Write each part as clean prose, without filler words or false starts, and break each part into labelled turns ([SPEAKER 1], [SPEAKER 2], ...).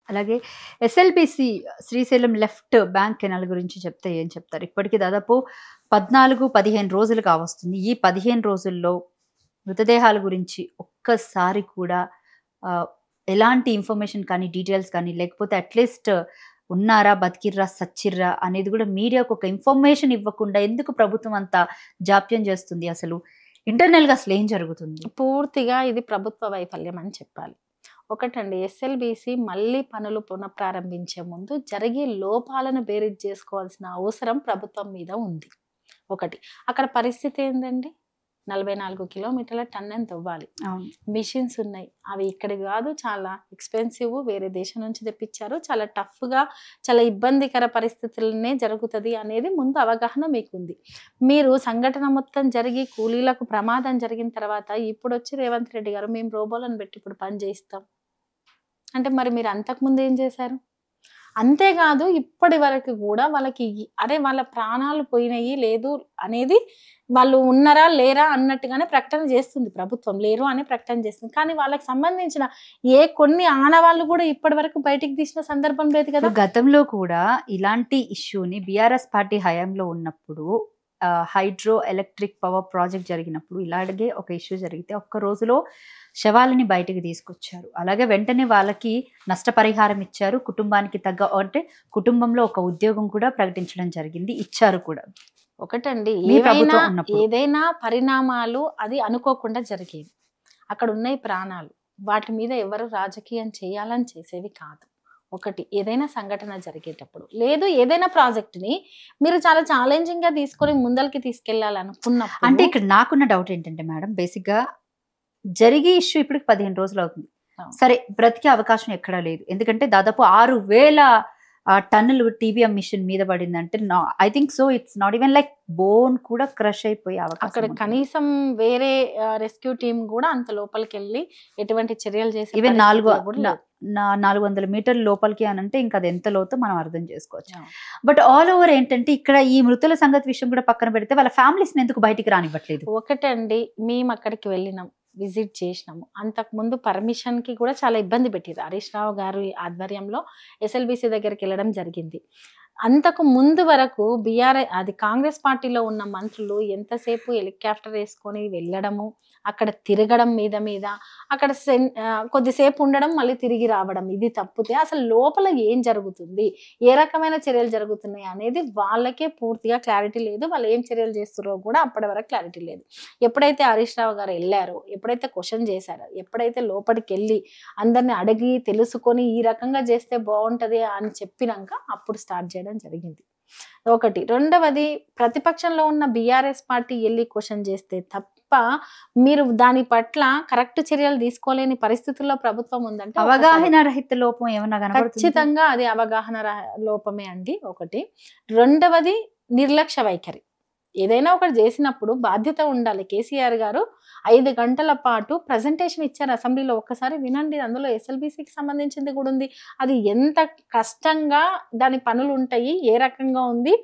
[SPEAKER 1] అలాగే SLBC Srisailam left bank canal గురించి చెప్తే ఏం చెప్తారు? ఇప్పటికి దాదాపు 14, 15 రోజులు కావస్తుంది. ఈ 15 రోజుల్లో మృతదేహాల గురించి ఒక్కసారి కూడా ఆహ్, ఎలాంటి ఇన్ఫర్మేషన్ కానీ, డీటెయిల్స్ కానీ లేకపోతే అట్‌లీస్ట్ ఉన్నారా? బతికిర్రా? సచ్చిర్రా? అనేది కూడా మీడియాకు ఒక ఇన్ఫర్మేషన్ ఇవ్వకుండా ఎందుకు ప్రభుత్వం అంత జాప్యం చేస్తుంది అసలు? ఇంటర్నల్‌గా అసలేం జరుగుతుంది?
[SPEAKER 2] పూర్తిగా ఇది ప్రభుత్వ వైఫల్యం అని చెప్పాలి. ఒకటండి, ఎస్ఎల్బీసీ మళ్ళీ పనులు పునఃప్రారంభించే ముందు జరిగే లోపాలను బేరీజ్ చేసుకోవాల్సిన అవసరం ప్రభుత్వం మీద ఉంది. ఒకటి, అక్కడ పరిస్థితి ఏందండి? 44 కిలోమీటర్ల టన్నెని తవ్వాలి.
[SPEAKER 1] అవును.
[SPEAKER 2] మిషన్స్ ఉన్నాయి. అవి ఇక్కడివి కాదు, చాలా ఎక్స్‌పెన్సివ్. వేరే దేశం నుంచి తెప్పించారు. చాలా టఫ్‌గా, చాలా ఇబ్బందికర పరిస్థితులనే జరుగుతది అనేది ముందు అవగాహన మీకుంది. మీరు సంఘటన మొత్తం జరిగి కూలీలకు ప్రమాదం జరిగిన తర్వాత ఇప్పుడొచ్చి రేవంత్ రెడ్డి గారు మేము రోబోలను పెట్టి ఇప్పుడు పని చేయిస్తాం అంటే, మరి మీరు అంతకుముందు ఏం చేశారు? అంతేకాదు, ఇప్పటి వరకు కూడా వాళ్ళకి అరే వాళ్ళ ప్రాణాలు పోయినాయి లేదు అనేది, వాళ్ళు ఉన్నారా లేరా అన్నట్టుగానే ప్రకటన చేస్తుంది ప్రభుత్వం. లేరు అని ప్రకటన చేస్తుంది. కానీ వాళ్ళకి సంబంధించిన కొన్ని ఆనవాళ్ళు కూడా ఇప్పటి వరకు బయటికి తీసిన సందర్భం లేదు కదా.
[SPEAKER 1] గతంలో కూడా ఇలాంటి ఇష్యూని బీఆర్ఎస్ పార్టీ హయాంలో ఉన్నప్పుడు హైడ్రో ఎలక్ట్రిక్ పవర్ ప్రాజెక్ట్ జరిగినప్పుడు ఇలాగే ఒక ఇష్యూ జరిగితే ఒక్క రోజులో శవాలని బయటికి తీసుకొచ్చారు. అలాగే వెంటనే వాళ్ళకి నష్టపరిహారం ఇచ్చారు. కుటుంబానికి తగ్గ అంటే కుటుంబంలో ఒక ఉద్యోగం కూడా ప్రకటించడం జరిగింది. ఇచ్చారు కూడా.
[SPEAKER 2] ఒకటండి,
[SPEAKER 1] ఏదైనా
[SPEAKER 2] ఏదైనా పరిణామాలు అది అనుకోకుండా జరిగేవి. అక్కడ ఉన్నాయి ప్రాణాలు. వాటి మీద ఎవరు రాజకీయం చేయాలని చేసేవి కాదు. ఒకటి, ఏదైనా సంఘటన జరిగేటప్పుడు లేదు, ఏదైనా ప్రాజెక్ట్ని మీరు చాలా ఛాలెంజింగ్ గా తీసుకొని ముందరికి తీసుకెళ్లాలనుకున్నప్పుడు,
[SPEAKER 1] అంటే ఇక్కడ నాకున్న డౌట్ ఏంటంటే మేడం, బేసిక్ గా జరిగే ఇష్యూ ఇప్పటికి 15 రోజులు అవుతుంది. సరే, బ్రతికే అవకాశం ఎక్కడా లేదు. ఎందుకంటే దాదాపు 6,000 టన్నులు టీబీఎం మిషన్ మీద పడిందంటే I think so it's not even like bone కూడా క్రష్ అయిపోయే అవకాశం.
[SPEAKER 2] అక్కడ కనీసం వేరే రెస్క్యూ టీం కూడా అంత లోపలికి వెళ్ళి ఎటువంటి చర్యలు చేసి,
[SPEAKER 1] ఈవెన్ 400 మీటర్ల లోపలికి అని అంటే ఇంకా అది ఎంత లోతో మనం అర్థం చేసుకోవచ్చు. బట్ ఆల్ ఓవర్ ఏంటంటే ఇక్కడ ఈ మృతుల సంగతి విషయం కూడా పక్కన పెడితే వాళ్ళ ఫ్యామిలీస్ ఎందుకు బయటికి రానివ్వట్లేదు?
[SPEAKER 2] ఒకటండి, మేము అక్కడికి వెళ్ళినాం, విజిట్ చేసినాము. అంతకుముందు పర్మిషన్కి కూడా చాలా ఇబ్బంది పెట్టారు. హరీష్ రావు గారు ఆధ్వర్యంలో ఎస్ఎల్బీసీ దగ్గరికి వెళ్ళడం జరిగింది. అంతకు ముందు వరకు అది కాంగ్రెస్ పార్టీలో ఉన్న మంత్రులు ఎంతసేపు హెలికాప్టర్ వేసుకొని వెళ్ళడము, అక్కడ తిరగడం, మీద అక్కడ కొద్దిసేపు ఉండడం, మళ్ళీ తిరిగి రావడం, ఇది తప్పితే అసలు లోపల ఏం జరుగుతుంది, ఏ రకమైన చర్యలు జరుగుతున్నాయి అనేది వాళ్ళకే పూర్తిగా క్లారిటీ లేదు. వాళ్ళు ఏం చర్యలు చేస్తున్నారో కూడా అప్పటి వరకు క్లారిటీ లేదు. ఎప్పుడైతే హరీష్ రావు గారు వెళ్ళారో, ఎప్పుడైతే క్వశ్చన్ చేశారో, ఎప్పుడైతే లోపలికి వెళ్ళి అందరిని అడిగి తెలుసుకొని ఈ రకంగా చేస్తే బాగుంటది అని చెప్పినాక అప్పుడు స్టార్ట్ చేయడం జరిగింది. ఒకటి. రెండవది, ప్రతిపక్షంలో ఉన్న బీఆర్ఎస్ పార్టీ వెళ్ళి క్వశ్చన్ చేస్తే తప్ప మీరు దాని పట్ల కరెక్ట్ చర్యలు తీసుకోలేని పరిస్థితుల్లో ప్రభుత్వం ఉందంటే
[SPEAKER 1] అవగాహన రహిత లోపం ఏమన్నా కనబడుతుందా?
[SPEAKER 2] ఖచ్చితంగా అది అవగాహన లోపమే అండి. ఒకటి. రెండవది, నిర్లక్ష్య వైఖరి. ఏదైనా ఒకటి చేసినప్పుడు బాధ్యత ఉండాలి. కేసీఆర్ గారు 5 గంటల పాటు ప్రజెంటేషన్ ఇచ్చారు అసెంబ్లీలో. ఒక్కసారి వినండి. అందులో ఎస్ఎల్బీసీకి సంబంధించింది కూడా ఉంది. అది ఎంత కష్టంగా దాని పనులు ఉంటాయి, ఏ రకంగా ఉంది,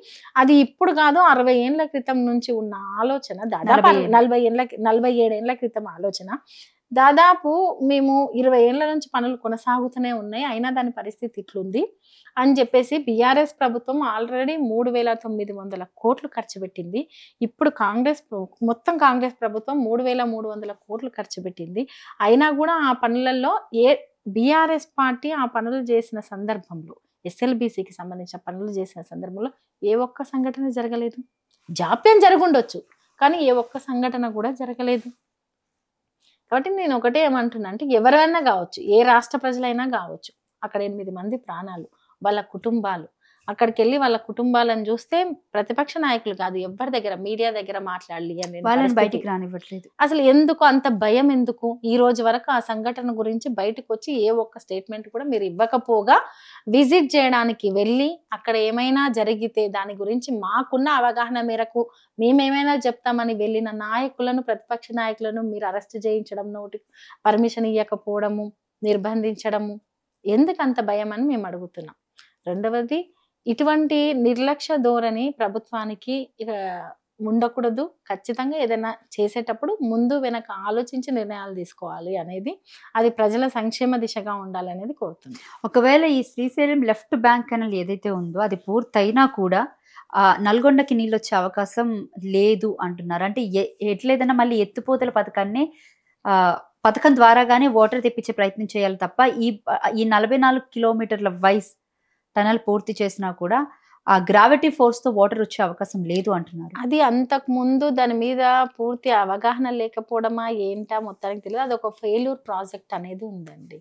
[SPEAKER 2] అది ఇప్పుడు కాదు 60 ఏళ్ల క్రితం నుంచి ఉన్న ఆలోచన, దాదాపు 47 ఏళ్ల క్రితం ఆలోచన. దాదాపు మేము 20 ఏళ్ల నుంచి పనులు కొనసాగుతూనే ఉన్నాయి, అయినా దాని పరిస్థితి ఇట్లుంది అని చెప్పేసి బీఆర్ఎస్ ప్రభుత్వం ఆల్రెడీ 3,900 కోట్లు ఖర్చు పెట్టింది. ఇప్పుడు మొత్తం కాంగ్రెస్ ప్రభుత్వం 3,300 కోట్లు ఖర్చు పెట్టింది. అయినా కూడా ఆ పనులలో బీఆర్ఎస్ పార్టీ ఆ పనులు చేసిన సందర్భంలో, ఎస్ఎల్బీసీకి సంబంధించిన పనులు చేసిన సందర్భంలో ఏ ఒక్క సంఘటన జరగలేదు. జాప్యం జరుగుండొచ్చు, కానీ ఏ ఒక్క సంఘటన కూడా జరగలేదు. కాబట్టి నేను ఒకటే ఏమంటున్నా అంటే, ఎవరైనా కావచ్చు, ఏ రాష్ట్ర ప్రజలైనా కావచ్చు, అక్కడ 8 మంది ప్రాణాలు, వాళ్ళ కుటుంబాలు, అక్కడికి వెళ్ళి వాళ్ళ కుటుంబాలను చూస్తే ప్రతిపక్ష నాయకులు కాదు, ఎవరి దగ్గర, మీడియా దగ్గర మాట్లాడాలి అని
[SPEAKER 1] వాళ్ళని బయటికి రానివ్వట్లేదు.
[SPEAKER 2] అసలు ఎందుకు అంత భయం? ఎందుకు ఈ రోజు వరకు ఆ సంఘటన గురించి బయటకు వచ్చి ఏ ఒక్క స్టేట్మెంట్ కూడా మీరు ఇవ్వకపోగా, విజిట్ చేయడానికి వెళ్ళి అక్కడ ఏమైనా జరిగితే దాని గురించి మాకున్న అవగాహన మేరకు మేమేమైనా చెప్తామని వెళ్ళిన నాయకులను, ప్రతిపక్ష నాయకులను మీరు అరెస్ట్ చేయించడం, నోటికి పర్మిషన్ ఇవ్వకపోవడము, నిర్బంధించడము, ఎందుకు అంత భయం అని మేము అడుగుతున్నాం. రెండవది, ఇటువంటి నిర్లక్ష్య ధోరణి ప్రభుత్వానికి ఉండకూడదు. ఖచ్చితంగా ఏదైనా చేసేటప్పుడు ముందు వెనక ఆలోచించి నిర్ణయాలు తీసుకోవాలి అనేది, అది ప్రజల సంక్షేమ దిశగా ఉండాలనేది కోరుతుంది.
[SPEAKER 1] ఒకవేళ ఈ శ్రీశైలం లెఫ్ట్ బ్యాంక్ కెనాల్ ఏదైతే ఉందో అది పూర్తయినా కూడా నల్గొండకి నీళ్ళొచ్చే అవకాశం లేదు అంటున్నారు. అంటే ఎట్లేదన్నా మళ్ళీ ఎత్తిపోతల పథకాన్ని పథకం ద్వారాగానే వాటర్ తెప్పించే ప్రయత్నం చేయాలి తప్ప ఈ 44 కిలోమీటర్ల వైస్ టనల్ పూర్తి చేసినా కూడా ఆ గ్రావిటీ ఫోర్స్‌తో వాటర్ వచ్చే అవకాశం లేదు అంటున్నారు.
[SPEAKER 2] అది అంతకుముందు దాని మీద పూర్తి అవగాహన లేకపోవడమా ఏంటా మొత్తానికి తెలియదు. అదొక ఫెయిల్యూర్ ప్రాజెక్ట్ అనేది ఉందండి.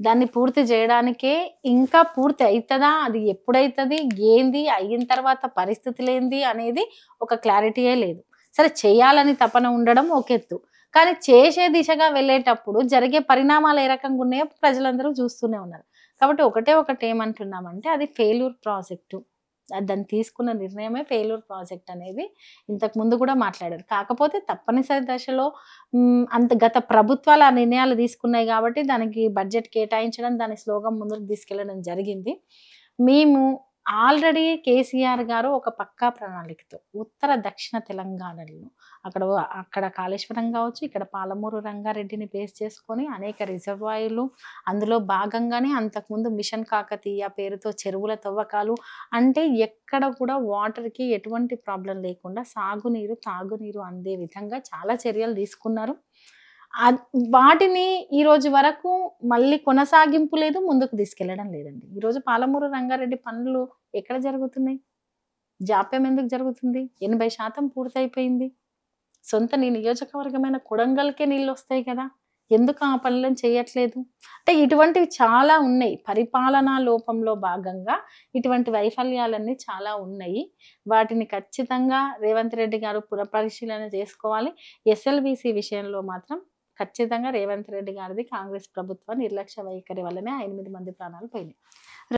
[SPEAKER 2] దాన్ని పూర్తి చేయడానికే ఇంకా పూర్తి అయితదా? అది ఎప్పుడైతది? ఏంది? అయిన తర్వాత పరిస్థితులేంది? అనేది ఒక క్లారిటీయే లేదు. సరే చేయాలని తపన ఉండడం ఒక ఎత్తు. కానీ చేసే దిశగా వెళ్ళేటప్పుడు జరిగే పరిణామాలు ఏ రకంగా ఉన్నాయో ప్రజలందరూ చూస్తూనే ఉన్నారు. కాబట్టి ఒకటి ఏమంటున్నామంటే అది ఫెయిల్యూర్ ప్రాజెక్టు. దాన్ని తీసుకున్న నిర్ణయమే ఫెయిల్యూర్ ప్రాజెక్ట్ అనేది ఇంతకు ముందు కూడా మాట్లాడారు. కాకపోతే తప్పనిసరి దశలో అంత గత ప్రభుత్వాలు ఆ నిర్ణయాలు తీసుకున్నాయి కాబట్టి దానికి బడ్జెట్ కేటాయించడం, దాన్ని స్లోగా ముందుకు తీసుకెళ్లడం జరిగింది. మేము ఆల్రెడీ కేసీఆర్ గారు ఒక పక్కా ప్రణాళికతో ఉత్తర దక్షిణ తెలంగాణలో అక్కడ కాళేశ్వరం కావచ్చు, ఇక్కడ పాలమూరు రంగారెడ్డిని బేస్ చేసుకొని అనేక రిజర్వాయర్లు, అందులో భాగంగానే అంతకుముందు మిషన్ కాకతీయ పేరుతో చెరువుల తవ్వకాలు, అంటే ఎక్కడ కూడా వాటర్కి ఎటువంటి ప్రాబ్లం లేకుండా సాగునీరు తాగునీరు అందే విధంగా చాలా చర్యలు తీసుకున్నారు. వాటిని ఈ రోజు వరకు మళ్ళీ కొనసాగింపు లేదు, ముందుకు తీసుకెళ్లడం లేదండి. ఈరోజు పాలమూరు రంగారెడ్డి పనులు ఎక్కడ జరుగుతున్నాయి? జాప్యం ఎందుకు జరుగుతుంది? 80% పూర్తయిపోయింది. సొంత నీ నియోజకవర్గమైన కొడంగల్కే నీళ్ళు వస్తాయి కదా, ఎందుకు ఆ పనులను చేయట్లేదు? అంటే ఇటువంటివి చాలా ఉన్నాయి. పరిపాలనా లోపంలో భాగంగా ఇటువంటి వైఫల్యాలన్నీ చాలా ఉన్నాయి. వాటిని ఖచ్చితంగా రేవంత్ రెడ్డి గారు పునఃపరిశీలన చేసుకోవాలి. ఎస్ఎల్బీసీ విషయంలో మాత్రం ఖచ్చితంగా రేవంత్ రెడ్డి గారిది కాంగ్రెస్ ప్రభుత్వ నిర్లక్ష్య వైఖరి వల్లనే 8 మంది ప్రాణాలు పోయినాయి.